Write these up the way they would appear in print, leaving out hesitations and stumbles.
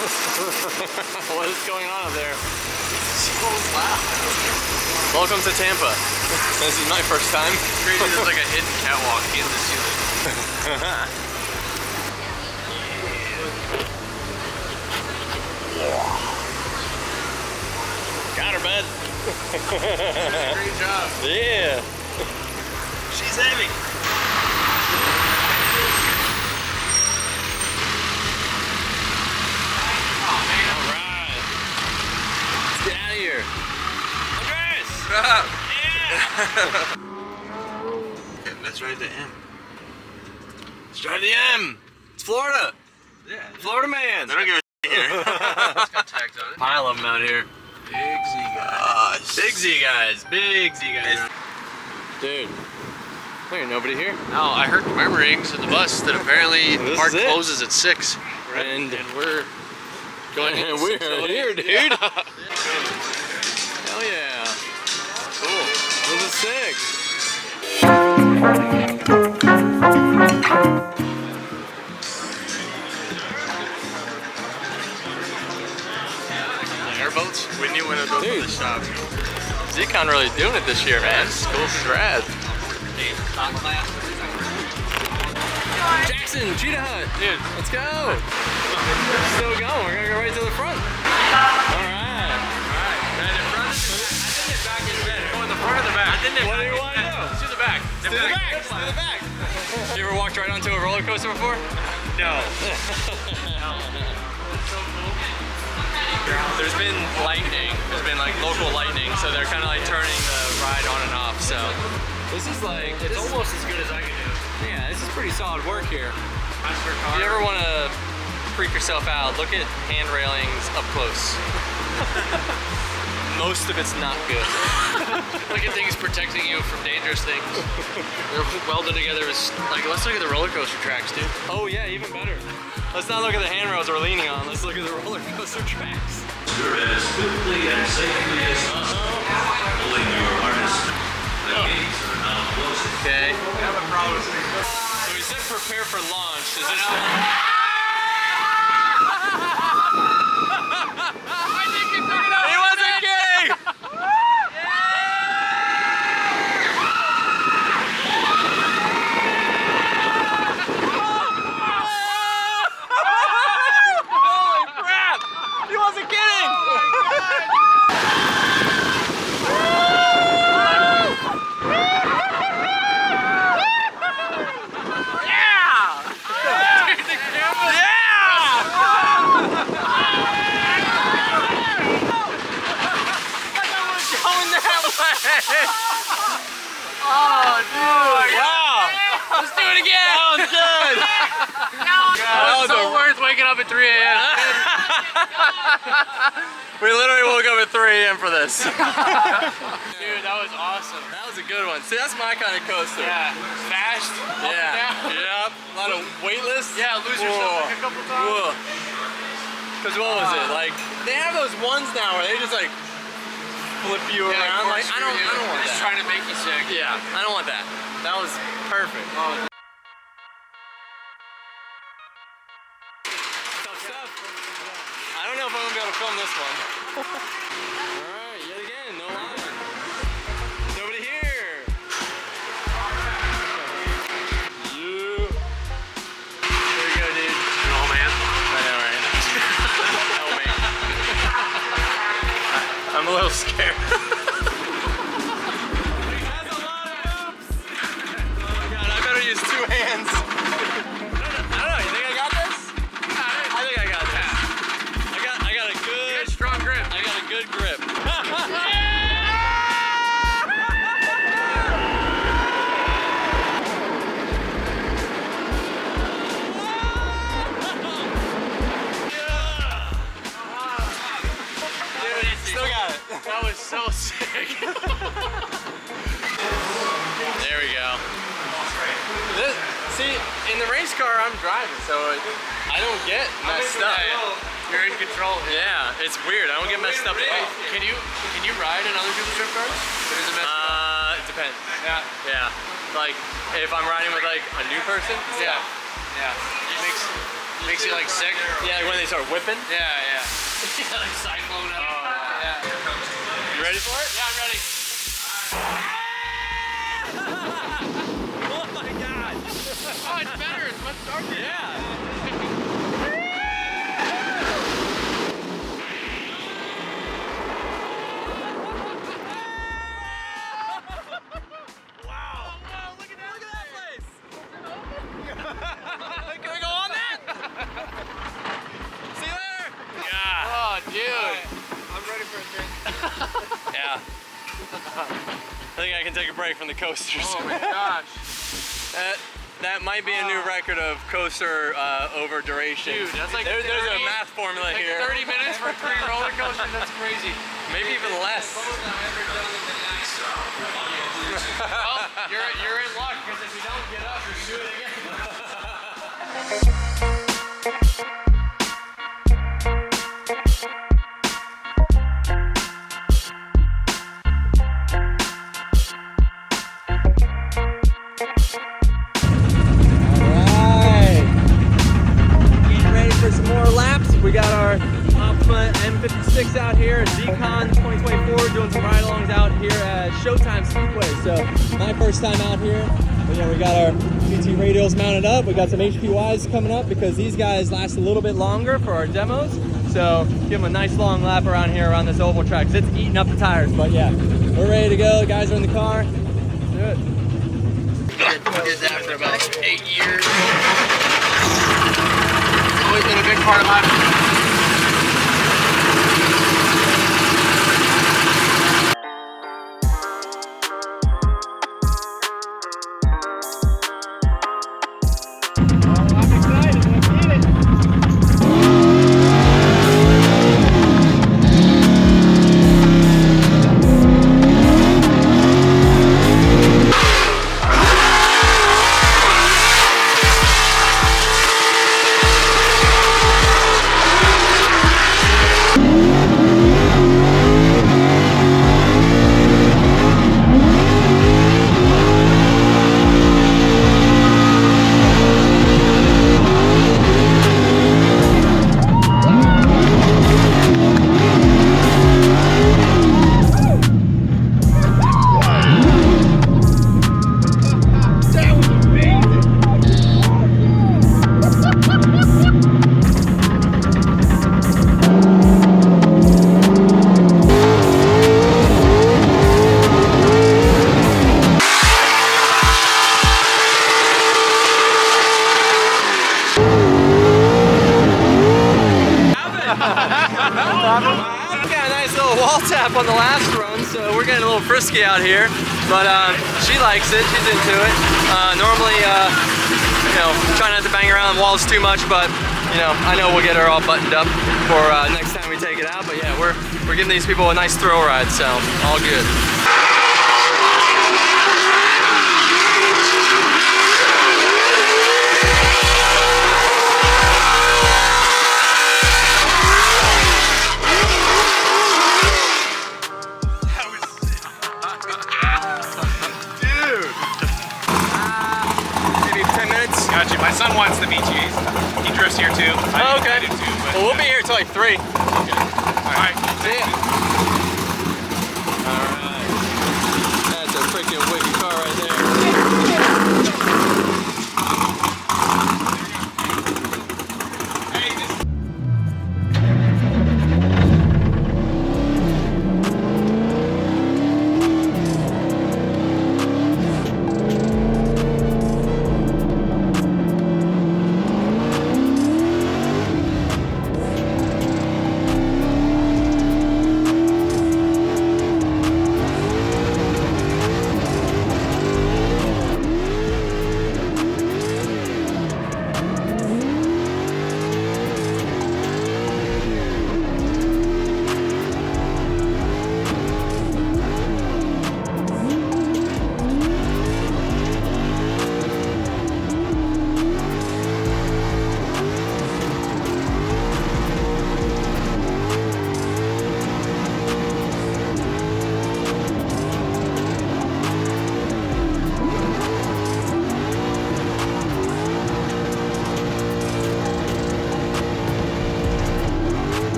What is going on up there? So loud. Welcome to Tampa. This is my first time. It's crazy, there's like a hidden catwalk in the ceiling. Got her, bud. Great job. Yeah. She's heavy. Alright. Let's get out of here. Andres! Yeah! Okay, let's ride the M. Let's drive the M. It's Florida. Yeah. Florida man. They don't give a shit here. It's got tags on it. Pile of them out here. Big Z guys. Big Z guys. Big Z guys. Dude. There ain't nobody here. No, I heard murmurings in the bus that apparently the park closes at 6. And we're going in. we're here, dude. Yeah. Hell yeah. Cool. This is sick. Airboats? We knew when to go to the shop. ZCON really doing it this year, man. It's cool. Rad. Jackson, Cheetah Hut. Dude, let's go. Still going. We're gonna go right to the front. Alright. Alright. Right in front? I think the back is better. Go in the front or the back? What do you want to do? Let's do the back. To the back. To the back. You ever walked right onto a roller coaster before? No. There's been lightning. There's been like local lightning, so they're kind of like turning the ride on and off. So this is like It's almost as good as I can do. yeah, this is pretty solid work here. Master If car. you ever want to freak yourself out, look at hand railings up close. Most of it's not good. Look at things protecting you from dangerous things. They're welded together as, like, let's look at the roller coaster tracks, dude. Oh yeah, even better. Let's not look at the handrails we're leaning on. Let's look at the roller coaster tracks. As quickly and safely as possible. Pulling your harness. The gates are now closing. Okay. I have a problem. So we said prepare for launch. Is this He wasn't kidding! Holy crap! He wasn't kidding! Oh, dude. Wow! Let's do it again. That was good! That was so worth waking up at 3 a.m. We literally woke up at 3 a.m. for this. Dude, that was awesome. That was a good one. See, that's my kind of coaster. Yeah. Fast. Up and down. Yep. A lot of weightless. Yeah, lose yourself like a couple times. Because what was it? Like, they have those ones now where they just like flip you around. Like, I don't want Just that. trying to make you sick. Yeah, I don't want that. That was perfect. Oh, Tough stuff. I don't know if I'm gonna be able to film this one. Alright, yet again, no line. Nobody here. You. There you go, dude. oh man. I know, right? Help me. I'm a little scared. That's a lot of oops. Oh my god, I better use 2 hands. I don't know, you think I got this? I think I got this. I got a good, Strong grip. I got a good grip. Dude, still got it. That was so sick. There we go. See, in the race car, I'm driving, so I don't get messed up. You're in control. Yeah, it's weird. I don't get messed up at all. Can you ride in other people's drift cars? Or does it mess you up? It depends. Yeah. Yeah. Like, if I'm riding with like a new person, Yeah. Yeah. Makes you like sick. Yeah, like when they start whipping. Yeah, yeah. Yeah, like cyclone. Yeah. You ready for it? Yeah, I'm ready. Oh my god! Oh, it's better. It's much darker. Yeah. Wow! Wow! Look at that! Look at that place! Can we go on that? See you later. Yeah. Oh, dude. I'm ready for a drink. Yeah. I think I can take a break from the coasters. Oh my gosh. That might be a new record of coaster over duration. Dude, that's like there's 30 a math formula like here. 30 minutes for 3 roller coasters. That's crazy. Maybe even less. Well, you're in luck because if you don't get up, you're doing it again. Some more laps. We got our AMUSMENT M56 out here, ZCON 2024, doing some ride-alongs out here at Showtime Speedway. So my first time out here. But yeah, we got our GT radials mounted up. We got some HPYs coming up because these guys last a little bit longer for our demos. So give them a nice long lap around here around this oval track. It's eating up the tires, but yeah, we're ready to go. The guys are in the car. Let's do it. We did that for about 8 years. Always been a big part of my tap on the last run, so we're getting a little frisky out here, but she likes it, she's into it. Normally, you know, try not to bang around the walls too much, but you know, I know we'll get her all buttoned up for next time we take it out. But yeah, we're giving these people a nice thrill ride, so all good. Gotcha. My son wants the VTAs. He drifts here too. Oh, okay. I do too, but, well, we'll be here till like 3. Okay. All right. See ya. All right. That's a freaking wicked car right there.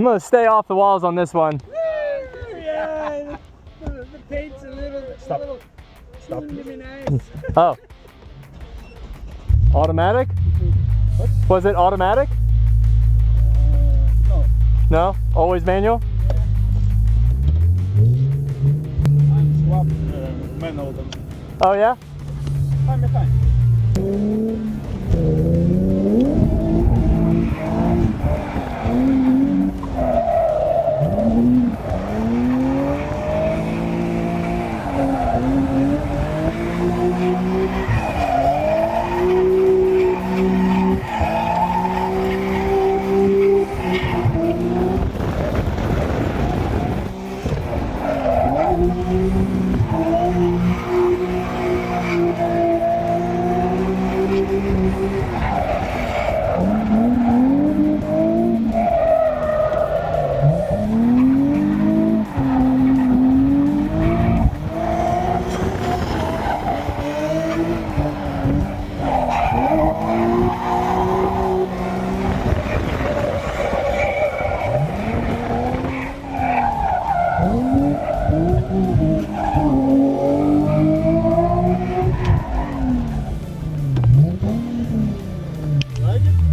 gonna stay off the walls on this one. Yeah, the paint's a little. Stop. Stop. Nice. Oh. Automatic? What? Was it automatic? No. No? Always manual? I'm swapped manual. Oh yeah? I'm mechanic.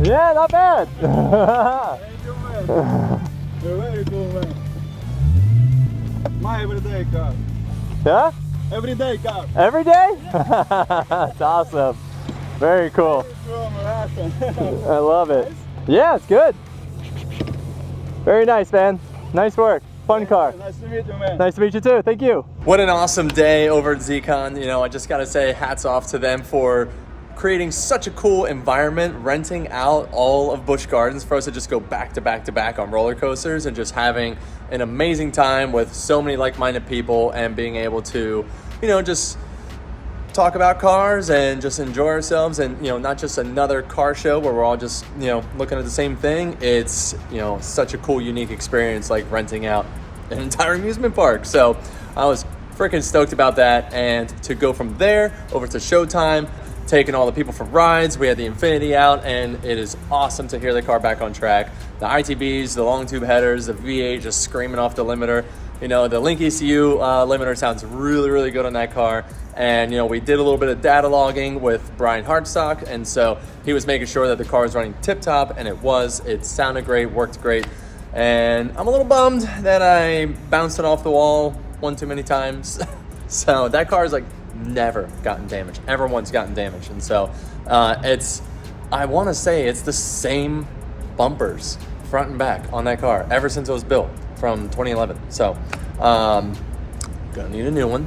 Yeah, not bad. Thank you, man. You're very cool, man. My everyday car. Yeah? Everyday car. Every day? That's awesome. Very cool. From Russia. I love it. Yeah, it's good. Very nice, man. Nice work. Fun car. Nice to meet you, man. Nice to meet you too. Thank you. What an awesome day over at ZCON. You know, I just gotta say hats off to them for creating such a cool environment, renting out all of Busch Gardens for us to just go back to back to back on roller coasters and just having an amazing time with so many like-minded people and being able to, you know, just talk about cars and just enjoy ourselves. And, you know, not just another car show where we're all just, you know, looking at the same thing. It's, you know, such a cool, unique experience like renting out an entire amusement park. So I was freaking stoked about that. And to go from there over to Showtime, taking all the people for rides. We had the Infinity out, and it is awesome to hear the car back on track. The ITBs, the long tube headers, the V8 just screaming off the limiter. You know, the Link ECU limiter sounds really, really good on that car. And, you know, we did a little bit of data logging with Brian Hardstock, and so he was making sure that the car was running tip-top, and it was. It sounded great, worked great. And I'm a little bummed that I bounced it off the wall one too many times. So that car is like never gotten damaged, ever once gotten damaged. And so I want to say it's the same bumpers front and back on that car ever since it was built from 2011. So gonna need a new one.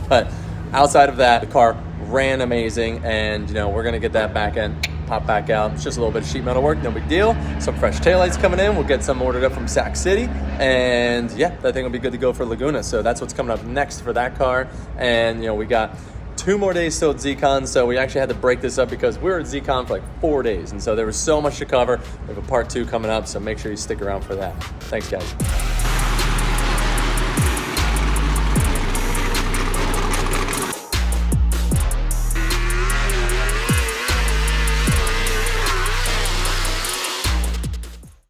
But outside of that, the car ran amazing, and, you know, we're gonna get that back end pop back out. It's just a little bit of sheet metal work, no big deal. Some fresh taillights coming in. We'll get some ordered up from Sac City, and yeah, that thing will be good to go for Laguna. So that's what's coming up next for that car. And, you know, we got 2 more days still at ZCON, so we actually had to break this up because we were at ZCON for like 4 days, and so there was so much to cover. We have a part 2 coming up, so make sure you stick around for that. Thanks, guys.